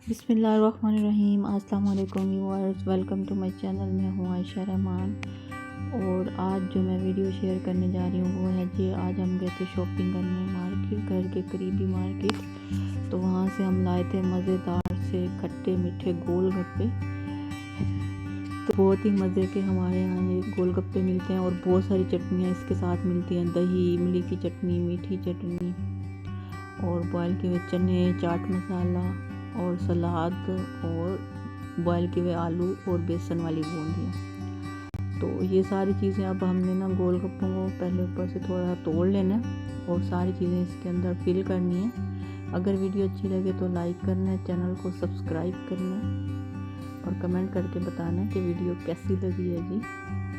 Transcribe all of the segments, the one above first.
बिस्मिल्लाहिर्रहमानिर्रहीम। अस्सलाम वालेकुम viewers, welcome to my channel. मैं हूँ आयशा रहमान और आज जो मैं वीडियो शेयर करने जा रही हूँ वो है कि आज हम गए थे शॉपिंग करने मार्केट, घर के करीबी मार्केट। तो वहाँ से हम लाए थे मज़ेदार से खट्टे मीठे गोलगप्पे। तो बहुत ही मज़े के हमारे यहाँ ये गोलगप्पे मिलते हैं और बहुत सारी चटनियाँ इसके साथ मिलती हैं, दही, इमली की चटनी, मीठी चटनी और बॉयल किए हुए चने, चाट मसाला और सलाद और बॉयल किए हुए आलू और बेसन वाली बूंदियाँ। तो ये सारी चीज़ें अब हमने ना गोलगप्पों को पहले ऊपर से थोड़ा तोड़ लेना है और सारी चीज़ें इसके अंदर फिल करनी है। अगर वीडियो अच्छी लगे तो लाइक करना है, चैनल को सब्सक्राइब करना है और कमेंट करके बताना है कि वीडियो कैसी लगी है जी।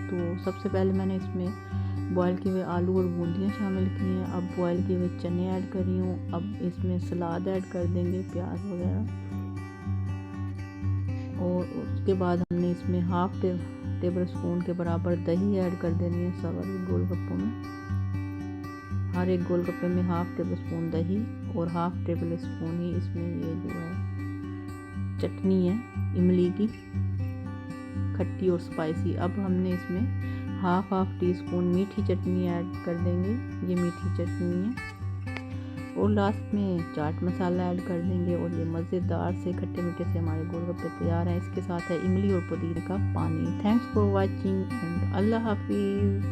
तो सबसे पहले मैंने इसमें बॉयल किए हुए आलू और बूंदियाँ शामिल की हैं। अब बॉयल किए हुए चने ऐड कर रही हूँ। अब इसमें सलाद ऐड कर देंगे, प्याज वगैरह, और उसके बाद हमने इसमें हाफ टेबल स्पून के बराबर दही ऐड कर देनी है सारे गोलगप्पों में। हर एक गोलगप्पे में हाफ टेबल स्पून दही और हाफ टेबल स्पून ही इसमें ये जो है चटनी है इमली की, खट्टी और स्पाइसी। अब हमने इसमें हाफ टी स्पून मीठी चटनी ऐड कर देंगे, ये मीठी चटनी है। और लास्ट में चाट मसाला ऐड कर देंगे और ये मज़ेदार से खट्टे मीठे से हमारे गोलगप्पे तैयार हैं। इसके साथ है इमली और पुदीने का पानी। थैंक्स फॉर वॉचिंग एंड अल्लाह हाफिज़।